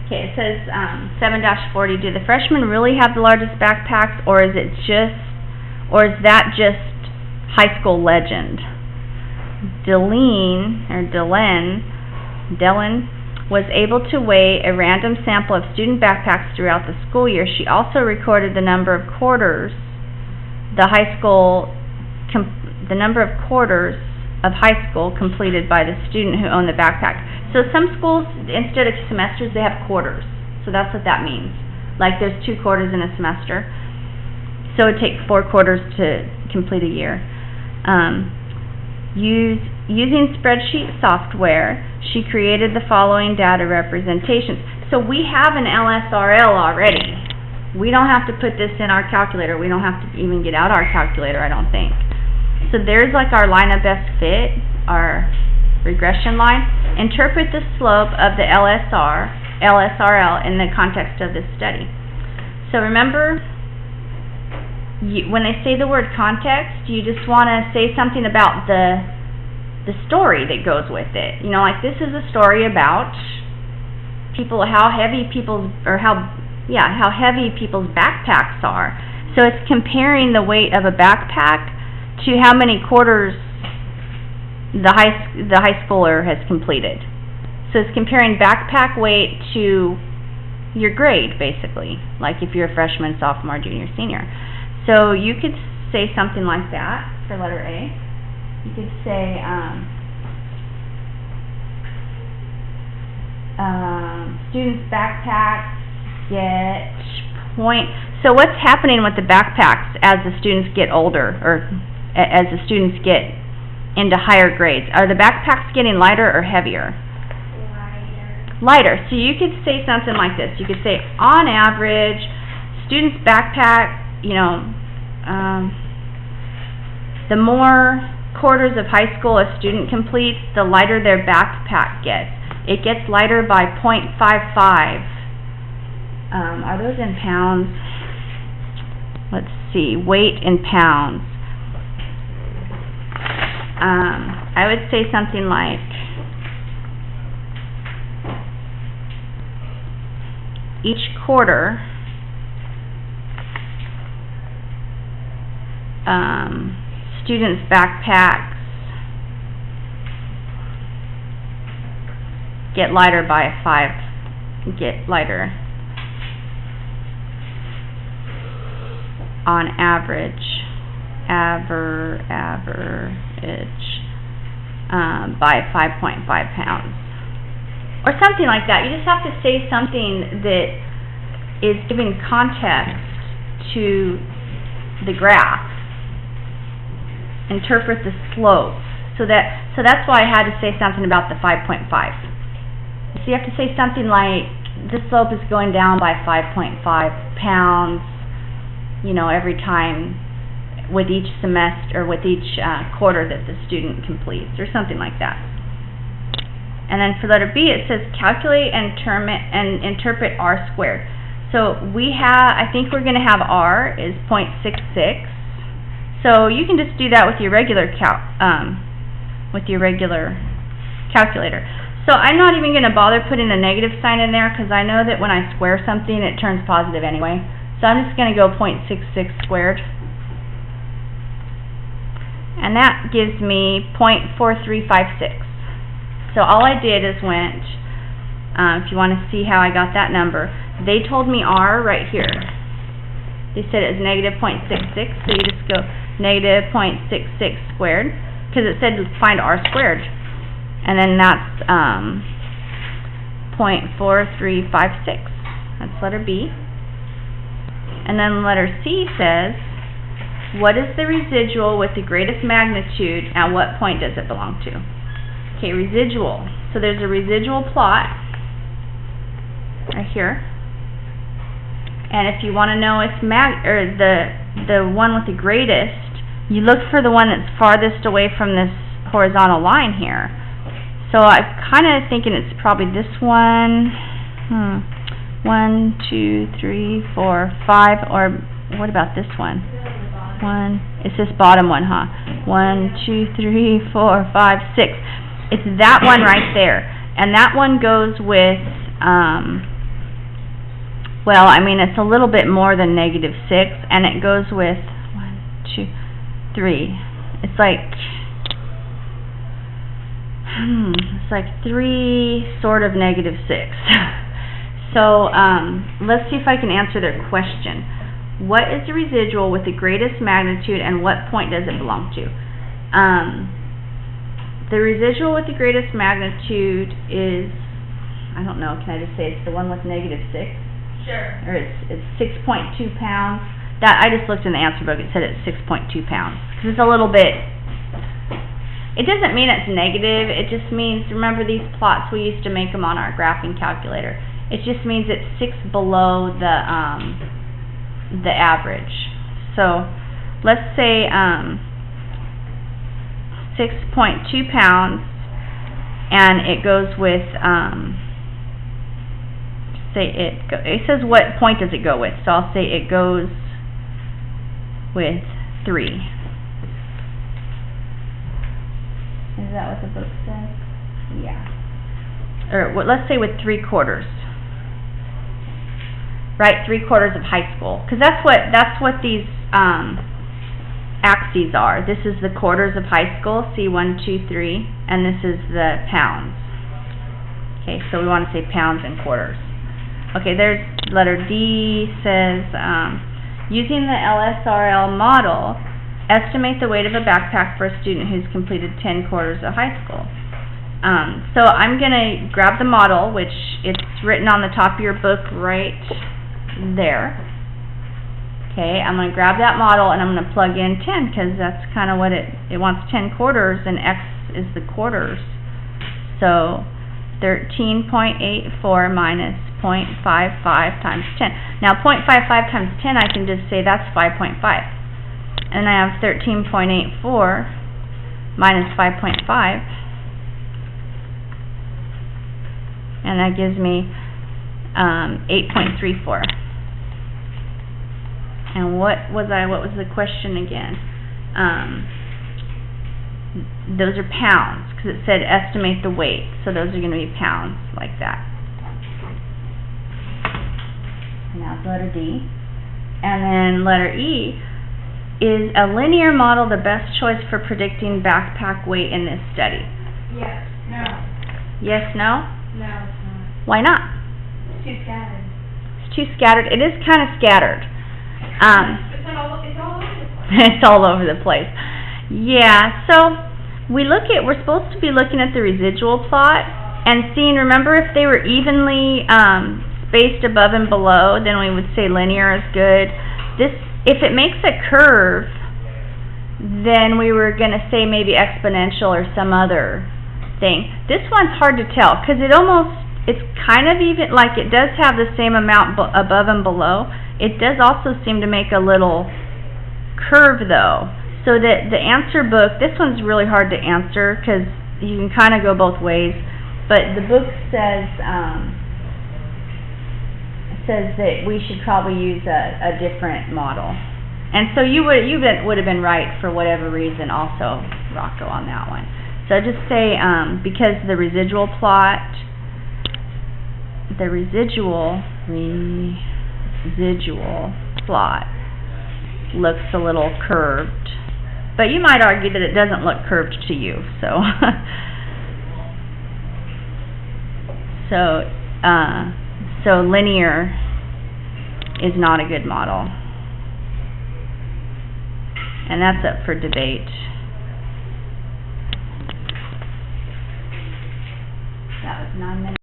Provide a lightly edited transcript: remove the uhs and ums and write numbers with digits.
Okay, it says 7-40. Do the freshmen really have the largest backpacks, or is that just high school legend? Dellen was able to weigh a random sample of student backpacks throughout the school year. She also recorded the number of quarters of high school completed by the student who owned the backpack. So some schools, instead of semesters, they have quarters. So that's what that means. Like there's 2 quarters in a semester. So it takes 4 quarters to complete a year. Using spreadsheet software, she created the following data representations. So we have an LSRL already. We don't have to put this in our calculator. We don't have to even get out our calculator, I don't think. So there's like our line of best fit, our regression line. Interpret the slope of the LSRL in the context of this study. So remember, when they say the word context, you just want to say something about the story that goes with it. You know, like this is a story about how heavy people's backpacks are. So it's comparing the weight of a backpack to how many quarters the high schooler has completed. So it's comparing backpack weight to your grade, basically, like if you're a freshman, sophomore, junior, senior. So you could say something like that for letter A. You could say students' backpacks get So what's happening with the backpacks as the students get older, or as the students get into higher grades? Are the backpacks getting lighter or heavier? Lighter. So you could say something like this. You could say, on average, students' backpack, the more quarters of high school a student completes, the lighter their backpack gets. It gets lighter by 0.55. Are those in pounds? Let's see, weight in pounds. I would say something like, each quarter students' backpacks get lighter by 5, on average, by 5.5 pounds. Or something like that. You just have to say something that is giving context to the graph. Interpret the slope. So that's why I had to say something about the 5.5. So you have to say something like, the slope is going down by 5.5 pounds, every time with each semester, or with each quarter that the student completes, or something like that. And then for letter B, it says calculate and interpret R squared. So I think we're going to have R is 0.66. So you can just do that with your regular calculator. So I'm not even going to bother putting a negative sign in there, because I know that when I square something, it turns positive anyway. So I'm just going to go 0.66 squared. And that gives me 0.4356. So all I did is went, if you want to see how I got that number, they told me R right here. They said it was negative 0.66, so you just go negative 0.66 squared, because it said find R squared. And then that's 0.4356. That's letter B. And then letter C says, what is the residual with the greatest magnitude, and what point does it belong to? Okay, residual. So there's a residual plot right here. And if you want to know its the one with the greatest, you look for the one that's farthest away from this horizontal line here. So I'm kind of thinking it's probably this one. 1, 2, 3, 4, 5, or what about this one? It's this bottom one, huh? 1, 2, 3, 4, 5, 6. It's that one right there. And that one goes with Well, I mean, it's a little bit more than negative 6, and it goes with 1, 2, 3. It's like, it's like 3 sort of negative 6. So, let's see if I can answer their question. What is the residual with the greatest magnitude, and what point does it belong to? The residual with the greatest magnitude is, I don't know, can I just say it's the one with negative 6? Sure. Or it's 6.2 pounds. That, I just looked in the answer book, it said it's 6.2 pounds. Because it's a little bit, it doesn't mean it's negative, it just means, remember these plots, we used to make them on our graphing calculator. It just means it's 6 below the average. So, let's say, 6.2 pounds, and it goes with, it says what point does it go with, so I'll say it goes with 3. Is that what the book says? Yeah. Or let's say with 3/4. Right, 3/4 of high school, because that's what these axes are. This is the quarters of high school, see 1, 2, 3, and this is the pounds. Okay, so we want to say pounds and quarters. Okay, there's letter D says, using the LSRL model, estimate the weight of a backpack for a student who's completed 10 quarters of high school. So I'm going to grab the model, which it's written on the top of your book right there. Okay, I'm going to grab that model and I'm going to plug in 10, because that's kind of what it wants 10 quarters, and X is the quarters. So 13.84 minus 0.55 times 10. Now 0.55 times 10, I can just say that's 5.5. And I have 13.84 minus 5.5. And that gives me 8.34. And what was the question again? Those are pounds, because it said estimate the weight. So those are going to be pounds, like that. And now it's letter D. And then letter E, is a linear model the best choice for predicting backpack weight in this study? Yes. No. Yes, no? No, it's not. Why not? It's too scattered. It's too scattered. It is kind of scattered. It's all over the place. It's all over the place. Yeah, so we're supposed to be looking at the residual plot and seeing, remember, if they were evenly spaced above and below, then we would say linear is good. If it makes a curve, then we were going to say maybe exponential or some other thing. This one's hard to tell, because it's kind of even, like it does have the same amount above and below. It does also seem to make a little curve, though. So that the answer book, this one's really hard to answer, because you can kind of go both ways. But the book says that we should probably use a different model. And so you would have been right for whatever reason also, Rocco, on that one. So just say, because the residual plot, looks a little curved. But you might argue that it doesn't look curved to you, so. So linear is not a good model. And that's up for debate. That was 9 minutes.